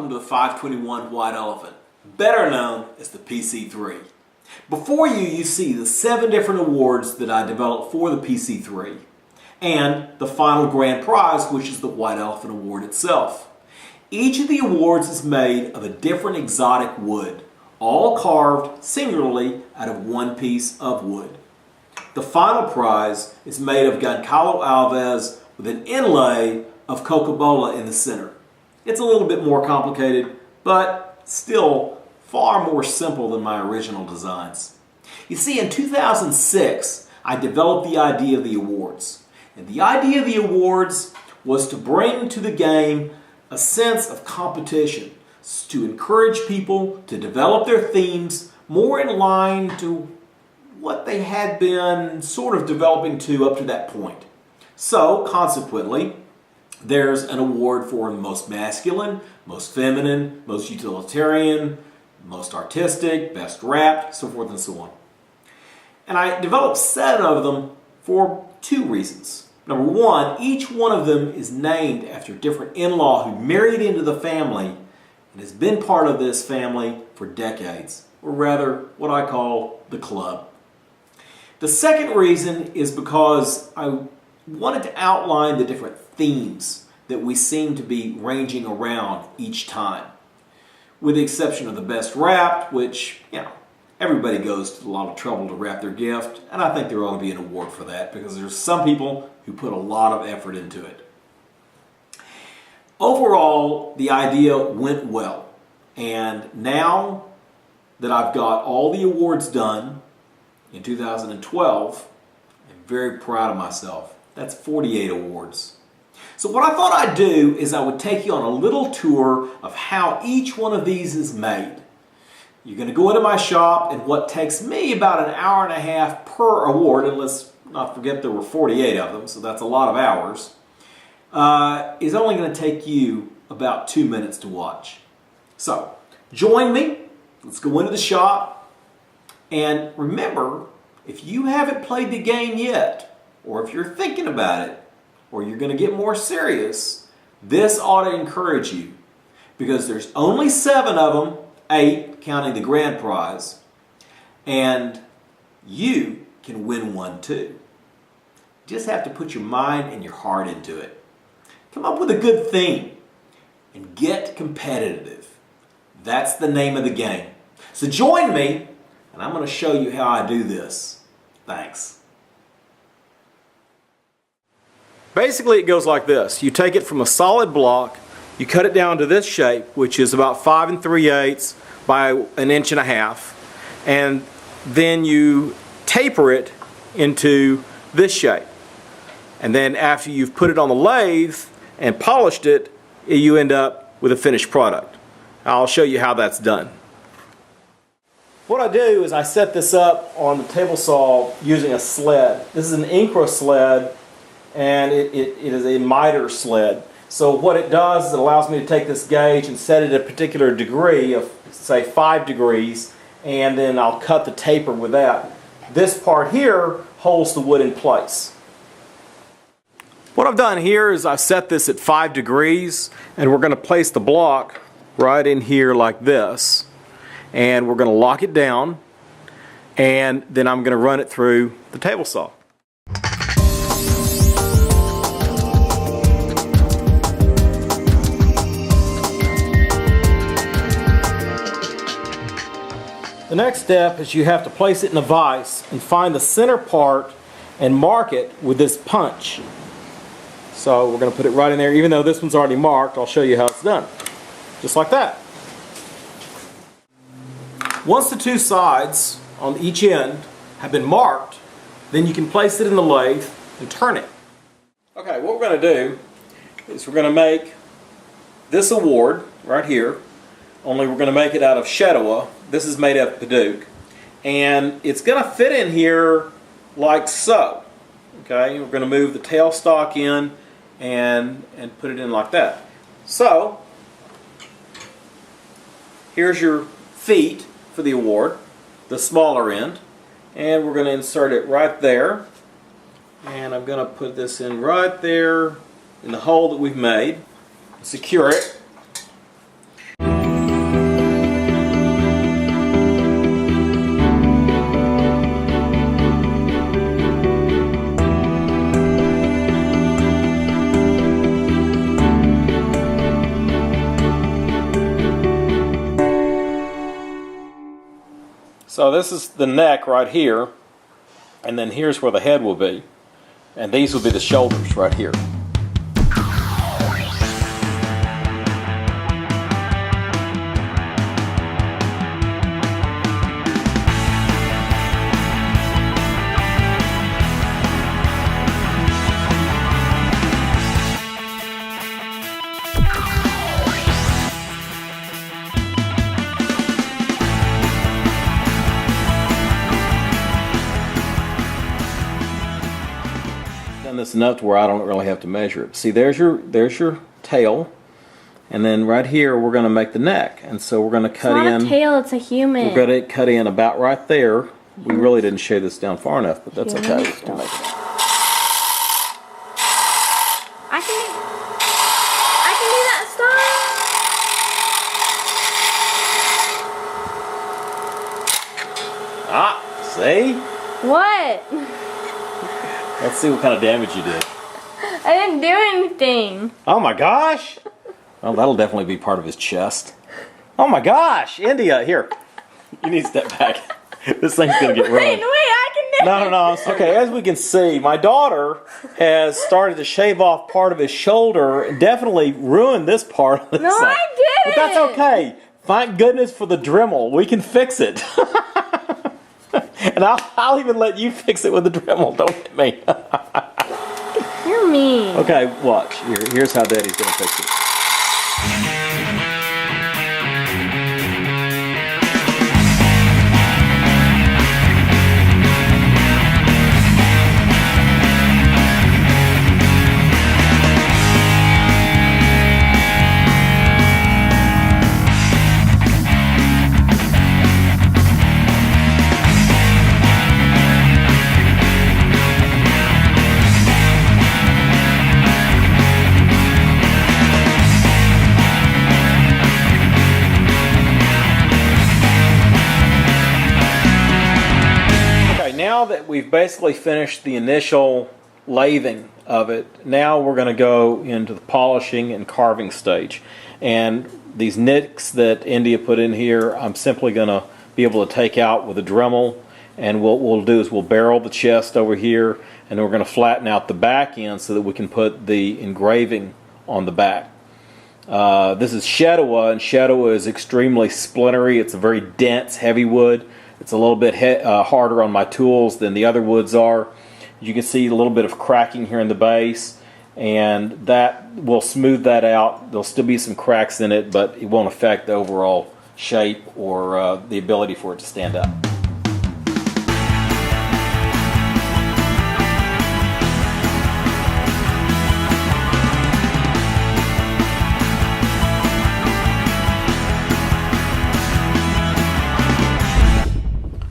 welcome to the 521 White Elephant, better known as the PC3. Before you see the 7 different awards that I developed for the PC3 and the final grand prize, which is the White Elephant Award itself. Each of the awards is made of a different exotic wood, all carved singularly out of one piece of wood. The final prize is made of Giancarlo Alves with an inlay of coca-cola in the center. It's a little bit more complicated, but still far more simple than my original designs. You see, in 2006, I developed the idea of the awards. And the idea of the awards was to bring to the game a sense of competition, to encourage people to develop their themes more in line to what they had been sort of developing to up to that point. So, consequently, there's an award for most masculine, most feminine, most utilitarian, most artistic, best wrapped, so forth and so on. And I developed 7 of them for 2 reasons. Number 1, each one of them is named after a different in-law who married into the family and has been part of this family for decades, or rather what I call the club. The second reason is because I wanted to outline the different themes that we seem to be ranging around each time. With the exception of the best wrapped, which, everybody goes to a lot of trouble to wrap their gift, and I think there ought to be an award for that because there's some people who put a lot of effort into it. Overall, the idea went well, and now that I've got all the awards done in 2012, I'm very proud of myself. That's 48 awards. So what I thought I'd do is I would take you on a little tour of how each one of these is made. You're going to go into my shop, and what takes me about an hour and a half per award, and let's not forget there were 48 of them, so that's a lot of hours, is only going to take you about 2 minutes to watch. So, join me. Let's go into the shop. And remember, if you haven't played the game yet, or if you're thinking about it, or you're going to get more serious, this ought to encourage you. Because there's only 7 of them, 8 counting the grand prize, and you can win one too. You just have to put your mind and your heart into it. Come up with a good theme and get competitive. That's the name of the game. So join me, and I'm going to show you how I do this. Thanks. Basically, it goes like this. You take it from a solid block, you cut it down to this shape, which is about 5 3/8 by 1.5 inches, and then you taper it into this shape. And then after you've put it on the lathe and polished it, you end up with a finished product. I'll show you how that's done. What I do is I set this up on the table saw using a sled. This is an Incra sled, and it is a miter sled. So what it does is it allows me to take this gauge and set it at a particular degree of, say, 5 degrees, and then I'll cut the taper with that. This part here holds the wood in place. What I've done here is I've set this at 5 degrees, and we're going to place the block right in here like this. And we're going to lock it down, and then I'm going to run it through the table saw. The next step is you have to place it in a vise and find the center part and mark it with this punch. So we're going to put it right in there. Even though this one's already marked, I'll show you how it's done. Just like that. Once the 2 sides on each end have been marked, then you can place it in the lathe and turn it. Okay, what we're going to do is we're going to make this award right here, only we're going to make it out of Shetua. This is made of Paduke, and it's going to fit in here like so. Okay, we're going to move the tailstock in and put it in like that. So here's your feet for the award, the smaller end, and we're going to insert it right there, and I'm going to put this in right there in the hole that we've made, secure it. So this is the neck right here, and then here's where the head will be. And these will be the shoulders right here. This enough to where I don't really have to measure it. See, there's your tail, and then right here we're going to make the neck, and so we're going to cut in. It's not a tail; it's a human. We're going to cut in about right there. We really didn't shave this down far enough, but that's okay. We'll make it. I can do that stuff. Ah, see? What? Let's see what kind of damage you did. I didn't do anything. Oh my gosh! Well, that'll definitely be part of his chest. Oh my gosh! India, here. You need to step back. This thing's going to get ruined. Wait, I can do it. No. Okay, as we can see, my daughter has started to shave off part of his shoulder and definitely ruined this part of the No, side. I didn't. But that's okay. Thank goodness for the Dremel. We can fix it. And I'll even let you fix it with the Dremel. Don't hit me. You're mean. Okay, watch. Here's how Daddy's going to fix it. Now that we've basically finished the initial lathing of it, now we're going to go into the polishing and carving stage. And these nicks that India put in here, I'm simply going to be able to take out with a Dremel. And what we'll do is we'll barrel the chest over here, and we're going to flatten out the back end so that we can put the engraving on the back. This is Shetua, and Shetua is extremely splintery. It's a very dense, heavy wood. It's a little bit harder on my tools than the other woods are. You can see a little bit of cracking here in the base, and that will smooth that out. There'll still be some cracks in it, but it won't affect the overall shape or the ability for it to stand up.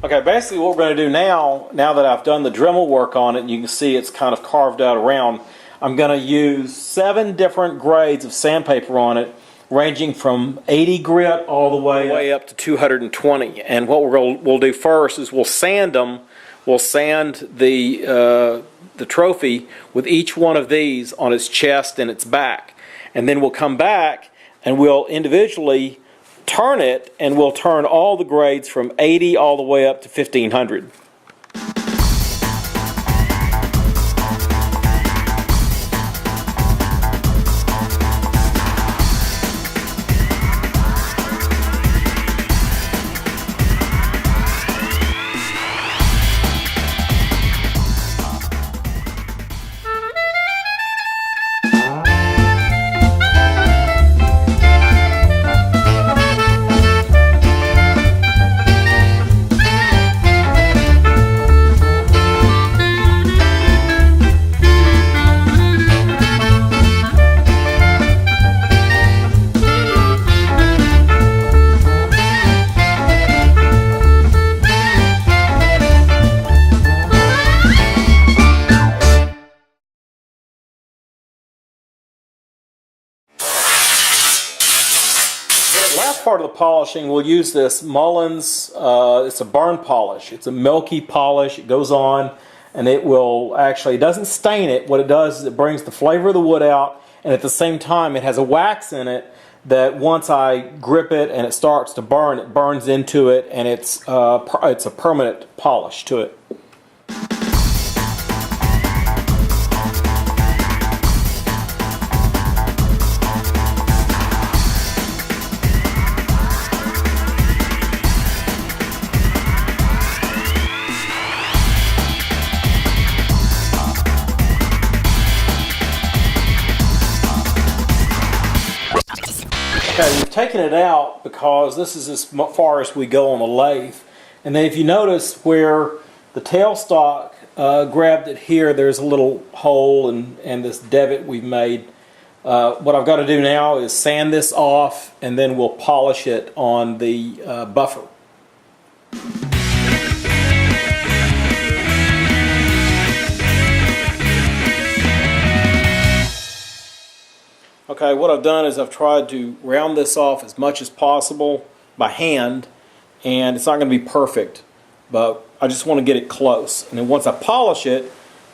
Okay, basically what we're going to do now that I've done the Dremel work on it, and you can see it's kind of carved out around, I'm going to use 7 different grades of sandpaper on it, ranging from 80 grit all the way up to 220. And what we'll do first is we'll sand them. We'll sand the trophy with each one of these on its chest and its back. And then we'll come back and we'll individually turn it, and we'll turn all the grades from 80 all the way up to 1500. Part of the polishing, we'll use this Mullins, it's a burn polish. It's a milky polish. It goes on and it will actually, it doesn't stain it. What it does is it brings the flavor of the wood out, and at the same time it has a wax in it that once I grip it and it starts to burn, it burns into it, and it's a permanent polish to it. Okay, we've taken it out because this is as far as we go on the lathe. And then if you notice where the tailstock grabbed it here, there's a little hole and this divot we've made. What I've got to do now is sand this off, and then we'll polish it on the buffer. Okay, what I've done is I've tried to round this off as much as possible by hand, and it's not going to be perfect, but I just want to get it close. And then once I polish it,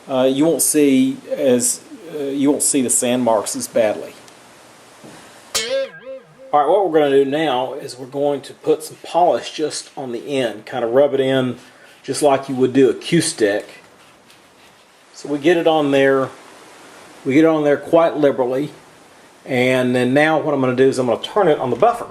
you won't see the sand marks as badly. All right, what we're going to do now is we're going to put some polish just on the end, kind of rub it in just like you would do a Q-stick. So we get it on there. We get it on there quite liberally. And then now what I'm going to do is I'm going to turn it on the buffer.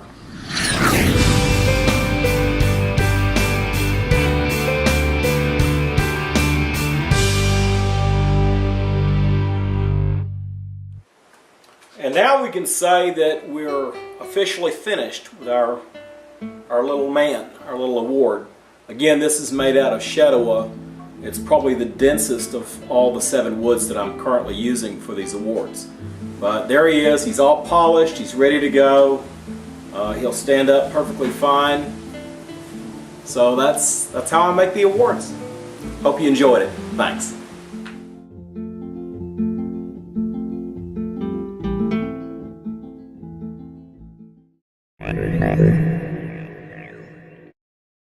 And now we can say that we're officially finished with our little man, our little award. Again, this is made out of Shadowa. It's probably the densest of all the 7 woods that I'm currently using for these awards. But there he is. He's all polished. He's ready to go. He'll stand up perfectly fine. So that's how I make the awards. Hope you enjoyed it. Thanks.